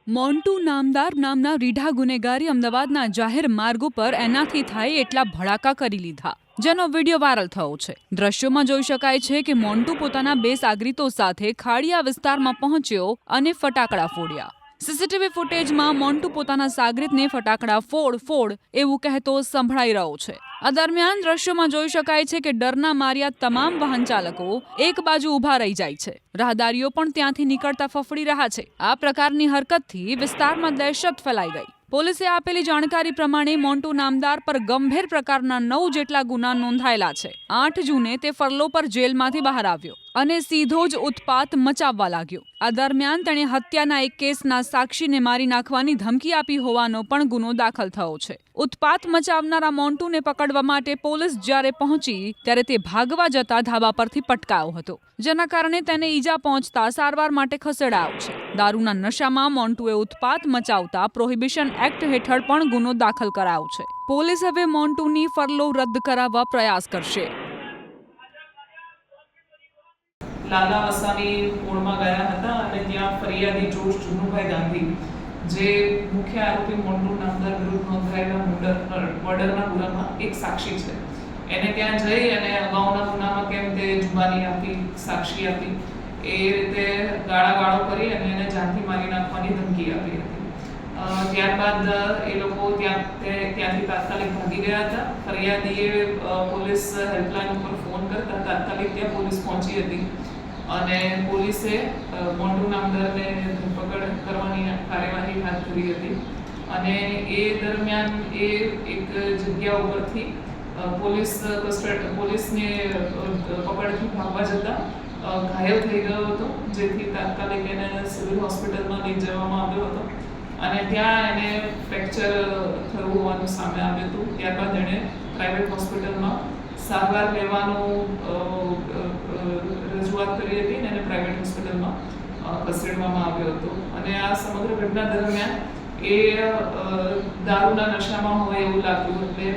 મોન્ટુ નામદાર નામના રીઢા ગુનેગારી અમદાવાદના જાહેર માર્ગો પર એનાથી થાય એટલા ભડાકા કરી લીધા, જેનો વિડીયો વાયરલ થયો છે। દ્રશ્યોમાં જોઈ શકાય છે કે મોન્ટુ પોતાના બે સાગરીતો સાથે ખાડિયા વિસ્તારમાં પહોંચ્યો અને ફટાકડા ફોડ્યા। સીસીટીવી ફૂટેજમાં મોન્ટુ પોતાના સાગરીતને ફટાકડા ફોડ એવું કહેતો સંભળાઈ રહ્યો છે। આ દરમિયાન દ્રશ્યોમાં જોઈ શકાય છે કે ડરના માર્યા તમામ વાહન ચાલકો એક બાજુ ઊભા રહી જાય છે। રાહદારીઓ પણ ત્યાંથી નીકળતા ફફડી રહ્યા છે। આ પ્રકારની હરકતથી વિસ્તારમાં દહેશત ફેલાઈ ગઈ। પોલીસે આપેલી જાણકારી પ્રમાણે મોન્ટુ નામદાર પર ગંભીર પ્રકારના 9 જેટલા ગુના નોંધાયેલા છે। 8 જૂને તે ફરલો પર જેલમાંથી બહાર આવ્યો અને સીધો જ ઉત્પાત મચાવવા લાગ્યો। આ દરમિયાન તેણે હત્યાના એક કેસના સાક્ષીને મારી નાખવાની ધમકી આપી હોવાનો પણ ગુનો દાખલ થયો છે। ઉત્પાત મચાવનારા મોન્ટુને પકડવા માટે પોલીસ જ્યારે પહોંચી ત્યારે તે ભાગવા જતા ધાબા પરથી પટકાયો હતો, જેના કારણે તેને ઈજા પહોંચતા સારવાર માટે ખસેડાયો છે। દારૂના નશામાં મોન્ટુએ ઉત્પાત મચાવતા પ્રોહિબિશન એક્ટ હેઠળ પણ ગુનો દાખલ કરાયો છે। પોલીસ હવે મોન્ટુની ફરલો રદ કરાવવા પ્રયાસ કરશે। લાલા વસાવી મૂળમાં ગયા હતા અને ત્યાં ફરિયાદી જોશ જુનુભાઈ ગાંધી, જે મુખ્ય આરોપી મોન્ટુ નામદાર વિરુદ્ધ નોંધાયેલા મર્ડરના ગુનામાં એક સાક્ષી છે, એને ત્યાં જઈ અને અગાઉના ગુનામાં કેમ તે જુબાની આપી, સાક્ષી આપી, એ રીતે ગાળો કરી અને એને જાનથી મારી નાખવાની ધમકી આપી હતી। ત્યારબાદ એ લોકો ત્યાંથી તાત્કાલિક ભાગી ગયા હતા। ફરિયાદીએ પોલીસ હેલ્પલાઇન ઉપર ફોન કરતા તાત્કાલિક ત્યાં પોલીસ પહોંચી હતી અને પોલીસે મોન્ટુ નામદારને ધરપકડ કરવાની કાર્યવાહી હાથ ધરી હતી અને એ દરમિયાન એ એક જગ્યા ઉપરથી પોલીસને પકડથી ભાગવા જતા ઘાયલ થઈ ગયો હતો, જેથી તાત્કાલિક એને સિવિલ હોસ્પિટલમાં લઈ જવામાં આવ્યો હતો અને ત્યાં એને ફ્રેક્ચર થયું હોવાનું સામે આવ્યું હતું। ત્યારબાદ એણે પ્રાઇવેટ હોસ્પિટલમાં સારવાર લેવાનું રજૂઆત કરી હતી અને એને પ્રાઇવેટ હોસ્પિટલમાં ખસેડવામાં આવ્યો હતો અને આ સમગ્ર ઘટના દરમિયાન એ દારૂના નશામાં હોય એવું લાગ્યું એટલે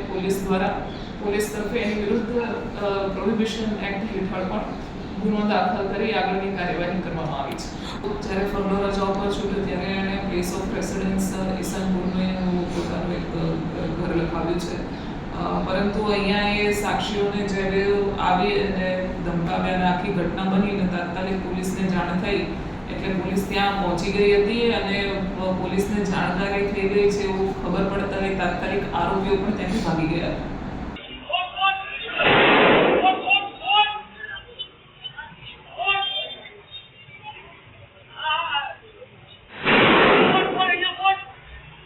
પોલીસ તરફે એની વિરુદ્ધ પ્રોહિબિશન એક્ટ હેઠળ પણ ગુનો દાખલ કરી આગળની કાર્યવાહી કરવામાં આવી છે। જ્યારે ફરલો રજાઓ પર છૂટ્યો ત્યારે એણે પ્લેસ ઓફ રેસિડન્સ ઈસનપુરનું પોતાનું એક ઘર લખાવ્યું છે, પરંતુ અહીંયા એ સાક્ષીઓને જ્યારે આવી અને ધમકાવ્યા અને આખી ઘટના બની અને તાત્કાલિક પોલીસને જાણ થઈ એટલે પોલીસ ત્યાં પહોંચી ગઈ હતી અને પોલીસને જાણકારી થઈ ગઈ છે એવું ખબર પડતા તાત્કાલિક આરોપીઓ પણ ત્યાંથી ભાગી ગયા હતા।